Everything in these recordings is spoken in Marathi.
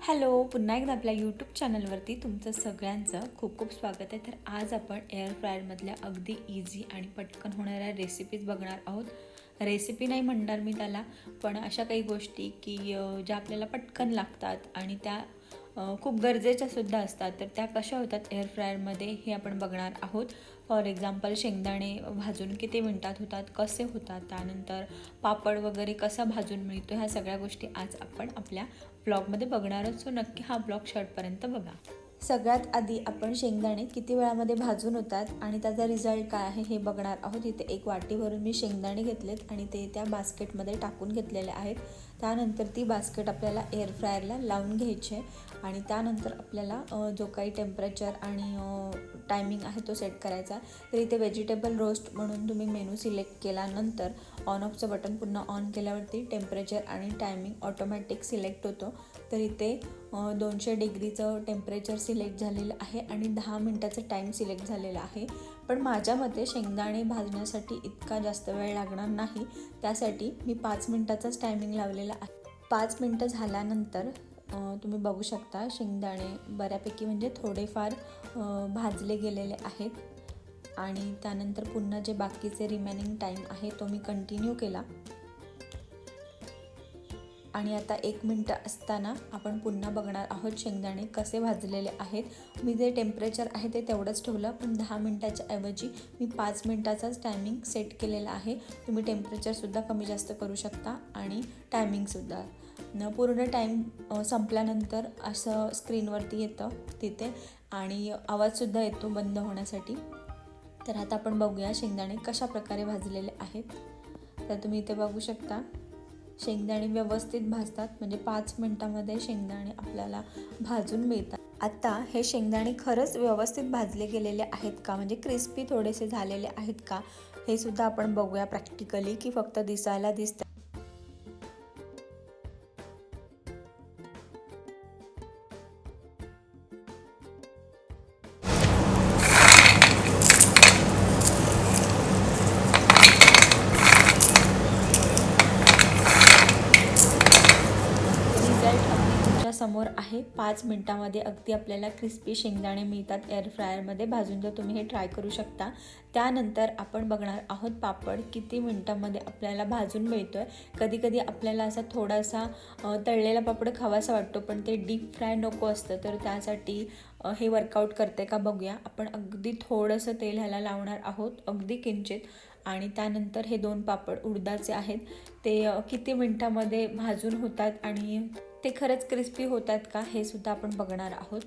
हॅलो, पुन्हा एकदा आपल्या यूट्यूब चॅनलवरती तुमचं सगळ्यांचं खूप खूप स्वागत आहे. तर आज आपण एअर फ्रायरमधल्या अगदी इझी आणि पटकन होणाऱ्या रेसिपीज बघणार आहोत. रेसिपी नाही म्हणणार मी त्याला, पण अशा काही गोष्टी की ज्या आपल्याला पटकन लागतात आणि त्या खूप गरजेच्या सुद्धा असतात. तर त्या कशा होतात एअर फ्रायरमध्ये हे आपण बघणार आहोत. फॉर एक्झाम्पल शेंगदाणे भाजून किती मिनटात होतात, कसे होतात, त्यानंतर पापड वगैरे कसा भाजून मिळतो, ह्या सगळ्या गोष्टी आज आपण आपल्या ब्लॉगमध्ये बघणार आहोत. सो नक्की हा ब्लॉग शेवटपर्यंत बघा. सगळ्यात आधी आपण शेंगदाणे किती वेळामध्ये भाजून होतात आणि त्याचा रिझल्ट काय आहे हे बघणार आहोत. इथे एक वाटीवरून मी शेंगदाणे घेतलेत आणि ते त्या बास्केटमध्ये टाकून घेतलेले आहेत. त्यानंतर ती बास्केट आपल्याला एअर फ्रायरला लावून घ्यायची आहे आणि त्यानंतर आपल्याला जो काही टेम्परेचर आणि टायमिंग आहे तो सेट करायचा. तर इथे व्हेजिटेबल रोस्ट म्हणून तुम्ही मेनू सिलेक्ट केल्यानंतर ऑन ऑफचं बटन पुन्हा ऑन केल्यावरती टेम्परेचर आणि टायमिंग ऑटोमॅटिक सिलेक्ट होतो. तर इथे 200 डिग्रीचं टेम्परेचर सिलेक्ट झालेलं आहे आणि 10 मिनटाचं टाईम सिलेक्ट झालेला आहे. पण माझ्या मते शेंगदाणे भाजण्यासाठी इतका जास्त वेळ लागणार नाही, त्यासाठी मी 5 मिनटाचाच टायमिंग लावलेला आहे. 5 मिनटं झाल्यानंतर तुम्ही बघू शकता शेंगदाणे बऱ्यापैकी म्हणजे थोडेफार भाजले गेलेले आहेत आणि त्यानंतर पुन्हा जे बाकीचे रिमेनिंग टाईम आहे तो मी कंटिन्यू केला आणि आता 1 मिनटं असताना आपण पुन्हा बघणार आहोत शेंगदाणे कसे भाजलेले आहेत. मी जे टेम्परेचर आहे ते तेवढंच ठेवलं, पण 10 मिनटाच्या ऐवजी मी 5 मिनटाचाच टायमिंग सेट केलेला आहे. तुम्ही टेम्परेचरसुद्धा कमी जास्त करू शकता आणि टायमिंगसुद्धा. पूर्ण टाईम संपल्यानंतर असं स्क्रीनवरती येतं तिथे आणि आवाजसुद्धा येतो बंद होण्यासाठी. तर आता आपण बघूया शेंगदाणे कशा प्रकारे भाजलेले आहेत. तर तुम्ही इथे बघू शकता शेंगदाणे व्यवस्थित भाजतात, म्हणजे 5 मिनटामध्ये शेंगदाणे आपल्याला भाजून मिळतात. आता हे शेंगदाणे खरंच व्यवस्थित भाजले गेलेले आहेत का, म्हणजे क्रिस्पी थोडेसे झालेले आहेत का, हे सुद्धा आपण बघूया प्रॅक्टिकली, की फक्त दिसायला दिसतं. समोर आहे. 5 मिनटामध्ये अगदी आपल्याला क्रिस्पी शेंगदाणे मिळतात एअर फ्रायरमध्ये भाजून. तर तुम्ही हे ट्राय करू शकता. त्यानंतर आपण बघणार आहोत पापड किती मिनटामध्ये आपल्याला भाजून मिळतो आहे. कधी कधी आपल्याला असा थोडासा तळलेला पापड खावासा वाटतो, पण ते डीप फ्राय नको असतं. तर त्यासाठी हे वर्कआउट करते का बघूया. आपण अगदी थोडंसं तेल ह्याला लावणार आहोत, अगदी किंचित, आणि त्यानंतर हे 2 पापड उडदाचे आहेत ते किती मिनटामध्ये भाजून होतात आणि ते खरंच क्रिस्पी होतात का हे सुद्धा आपण बघणार आहोत.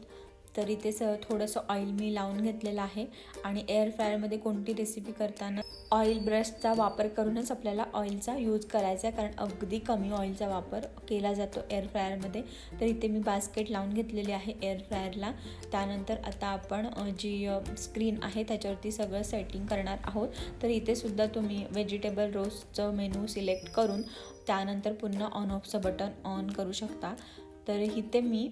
तर इथे थोडंसं ऑइल मी लावून घेतलेलं आहे आणि एअर फ्रायरमध्ये कोणती रेसिपी करताना ऑइल ब्रशचा वापर करूनच आपल्याला ऑइलचा यूज करायचा आहे, कारण अगदी कमी ऑइलचा वापर केला जातो एअर फ्रायरमध्ये. तर इथे मी बास्केट लावून घेतलेली आहे एअर फ्रायरला. त्यानंतर आता आपण जी स्क्रीन आहे त्याच्यावरती सगळं सेटिंग करणार आहोत. तर इथे सुद्धा तुम्ही व्हेजिटेबल रोस्टचं मेनू सिलेक्ट करून त्यानंतर पुन्हा ऑन ऑफचं बटन ऑन करू शकता. तर इथे मी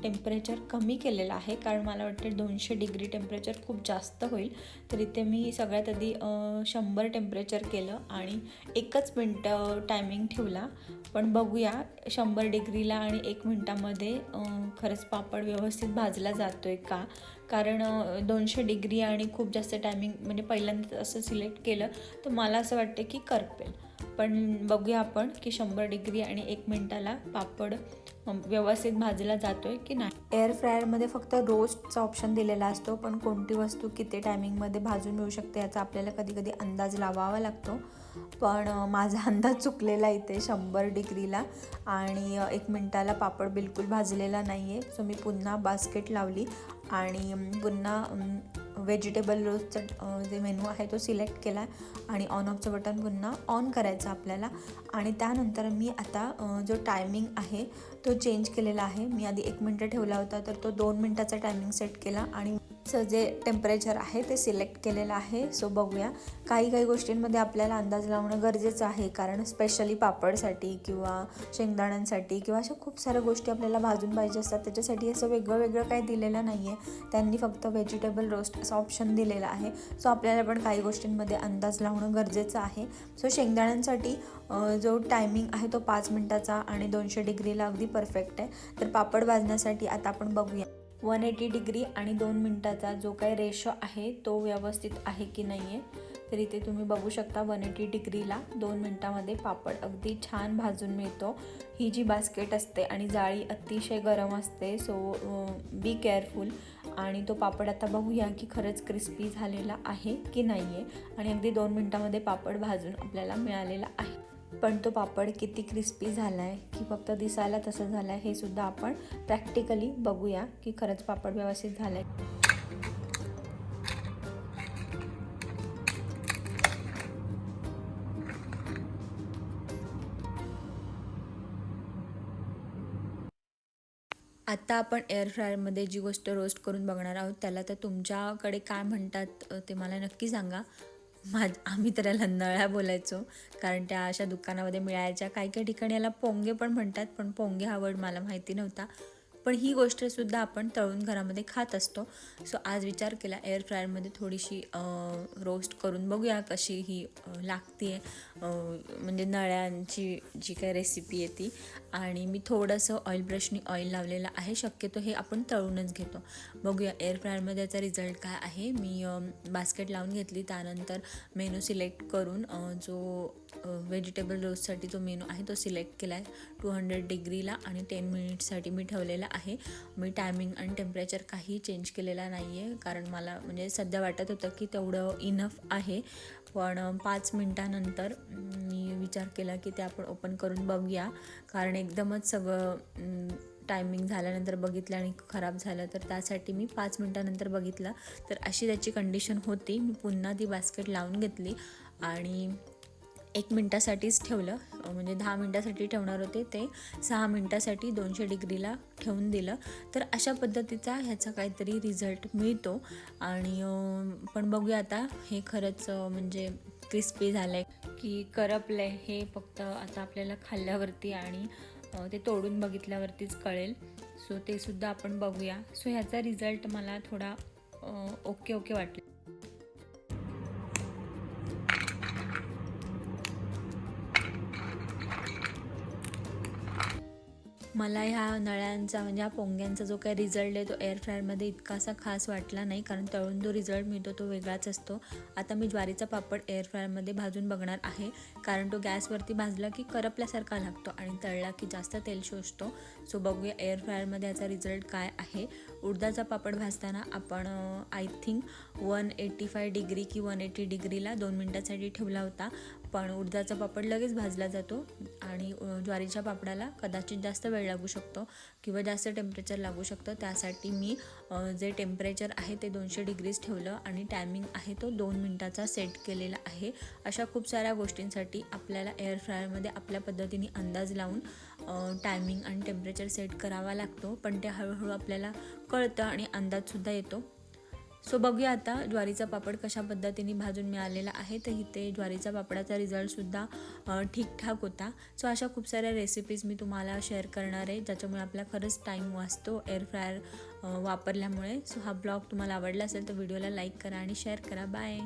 टेम्परेचर कमी केलेलं आहे, कारण मला वाटतं 200 डिग्री टेम्परेचर खूप जास्त होईल. तर इथे मी सगळ्यात आधी 100 टेम्परेचर केलं आणि 1 मिनटं टायमिंग ठेवला. पण बघूया 100 डिग्रीला आणि 1 मिनटामध्ये खरंच पापड व्यवस्थित भाजला जातो आहे का, कारण 200 डिग्री आणि खूप जास्त टायमिंग म्हणजे पहिल्यांदा असं सिलेक्ट केलं तर मला असं वाटतं की करपेल. पण बघूया आपण की 100 डिग्री आणि 1 मिनटाला पापड व्यवस्थित भाजला जातो आहे की नाही. एअर फ्रायरमध्ये फक्त रोस्टचा ऑप्शन दिलेला असतो, पण कोणती वस्तू किती टायमिंगमध्ये भाजून मिळू शकते याचा आपल्याला कधी कधी अंदाज लावावा लागतो. पण माझा अंदाज चुकलेला इथे 100 डिग्रीला आणि 1 मिनटाला पापड बिलकुल भाजलेला नाही आहे. सो मी पुन्हा बास्केट लावली आणि पुन्हा व्हेजिटेबल रोस्टचा जे मेनू आहे तो सिलेक्ट केला आणि ऑन ऑफचं बटन पुन्हा ऑन करायचं आपल्याला. आणि त्यानंतर मी आता जो टायमिंग आहे तो चेंज केलेला आहे. मी आधी 1 मिनटं ठेवला होता, तर तो 2 मिनटाचा टायमिंग सेट केला आणि चं जे टेम्परेचर आहे ते सिलेक्ट केलेलं आहे. सो बघूया, काही गोष्टींमध्ये आपल्याला अंदाज लावणं गरजेचं आहे, कारण स्पेशली पापडसाठी किंवा शेंगदाण्यांसाठी किंवा अशा खूप साऱ्या गोष्टी आपल्याला भाजून पाहिजे असतात. त्याच्यासाठी असं वेगळं काही दिलेलं नाही आहे. त्यांनी फक्त व्हेजिटेबल रोस्ट असं ऑप्शन दिलेलं आहे. सो आपल्याला पण काही गोष्टींमध्ये अंदाज लावणं गरजेचं आहे. सो शेंगदाण्यांसाठी जो टायमिंग आहे तो 5 मिनटाचा आणि 200 डिग्रीला अगदी परफेक्ट आहे. तर पापड भाजण्यासाठी आता आपण बघूया 180 डिग्री आणि 2 मिनटाचा जो काही रेशो आहे तो व्यवस्थित आहे की नाही आहे. तर इथे तुम्ही बघू शकता 180 डिग्रीला 2 मिनटामध्ये पापड अगदी छान भाजून मिळतो. ही जी बास्केट असते आणि जाळी अतिशय गरम असते, सो बी केअरफुल. आणि तो पापड आता बघूया की खरंच क्रिस्पी झालेला आहे की नाही आहे. आणि अगदी 2 मिनटामध्ये पापड भाजून आपल्याला मिळालेला आहे. पण तो पापड किती क्रिस्पी झाला आहे की फक्त दिसायला तसं झालं आहे हे सुद्धा आपण प्रॅक्टिकली बघूया की खरंच पापड व्यवस्थित झालं आहे. आता आपण एअर फ्रायरमध्ये जी गोष्ट रोस्ट करून बघणार आहोत त्याला तर तुमच्याकडे काय म्हणतात ते मला नक्की सांगा. आम्ही तर याला नळ्या बोलायचो, कारण त्या अशा दुकानामध्ये मिळायच्या. काही ठिकाणी याला पोंगे पण म्हणतात, पण पोंगे हा वर्ड मला माहिती नव्हता. पण ही गोष्टसुद्धा आपण तळून घरामध्ये खात असतो. सो आज विचार केला एअर फ्रायरमध्ये थोडीशी रोस्ट करून बघूया कशी ही लागते आहे. म्हणजे नळ्यांची जी काही रेसिपी आहे ती. आणि मी थोडंसं ऑइल ब्रशनी ऑइल लावलेलं आहे. शक्यतो हे आपण तळूनच घेतो. बघूया एअर फ्रायरमध्ये याचा रिझल्ट काय आहे. मी बास्केट लावून घेतली, त्यानंतर मेनू सिलेक्ट करून जो व्हेजिटेबल रोस्टसाठी जो मेनू आहे तो सिलेक्ट केला आहे. 200 डिग्रीला आणि 10 मिनिट्ससाठी मी ठेवलेला आहे. मी टायमिंग आणि टेम्परेचर काही चेंज केलेला नाही आहे, कारण मला म्हणजे सध्या वाटत होतं की तेवढं इनफ आहे. पण 5 मिनटानंतर मी विचार केला की ते आपण ओपन करून बघूया, कारण एकदमच सगळं टायमिंग झाल्यानंतर बघितलं आणि खराब झालं, तर त्यासाठी मी 5 मिनटानंतर बघितलं. तर अशी त्याची कंडिशन होती. मी पुन्हा ती बास्केट लावून घेतली आणि 1 मिनटासाठीच ठेवलं. म्हणजे 10 मिनटासाठी ठेवणार होते ते 6 मिनटासाठी 200 डिग्रीला ठेवून दिलं. तर अशा पद्धतीचा ह्याचा काहीतरी रिझल्ट मिळतो. आणि पण बघूया आता हे खरंच म्हणजे क्रिस्पी झालं आहे की करपलं आहे हे फक्त आता आपल्याला खाल्ल्यावरती आणि ते तोडून बघितल्यावरतीच कळेल. सो ते सुद्धा आपण बघूया. सो ह्याचा रिझल्ट मला थोडा ओके वाटला. मला ह्या नळ्यांचा म्हणजे ह्या पोंग्यांचा जो काही रिझल्ट आहे तो एअर फ्रायरमध्ये इतकासा खास वाटला नाही, कारण तळून जो रिझल्ट मिळतो तो वेगळाच असतो. आता मी ज्वारीचा पापड एअर फ्रायरमध्ये भाजून बघणार आहे, कारण तो गॅसवरती भाजला की करपल्यासारखा लागतो आणि तळला की जास्त तेल शोषतो. सो बघूया एअर फ्रायरमध्ये याचा रिझल्ट काय आहे. उडदाचा पापड भाजताना आपण आय थिंक 185 डिग्री की 180 डिग्रीला 2 मिनटासाठी ठेवला होता. पण उडदाचा पापड लगेच भाजला जातो आणि ज्वारीच्या पापडाला कदाचित जास्त वेळ लागू शकतो किंवा जास्त टेम्परेचर लागू शकतं. त्यासाठी मी जे टेम्परेचर आहे ते 200 डिग्रीज ठेवलं आणि टायमिंग आहे तो 2 मिनटाचा सेट केलेला आहे. अशा खूप साऱ्या गोष्टींसाठी आपल्याला एअर फ्रायरमध्ये आपल्या पद्धतीने अंदाज लावून टायमिंग आणि टेम्परेचर सेट करावा लागतो, पण ते हळूहळू आपल्याला कळतं आणि अंदाजसुद्धा येतो. सो बघूया आता ज्वारीचा पापड कशा पद्धतीने भाजून मिळालेला आहे. तर इथे ज्वारीचा पापडाचा रिझल्टसुद्धा ठीकठाक होता. सो अशा खूप साऱ्या रेसिपीज मी तुम्हाला शेअर करणार आहे, ज्याच्यामुळे आपला खरंच टाईम वाचतो एअर फ्रायर वापरल्यामुळे. सो हा ब्लॉग तुम्हाला आवडला असेल तर व्हिडिओला लाईक करा आणि शेअर करा. बाय.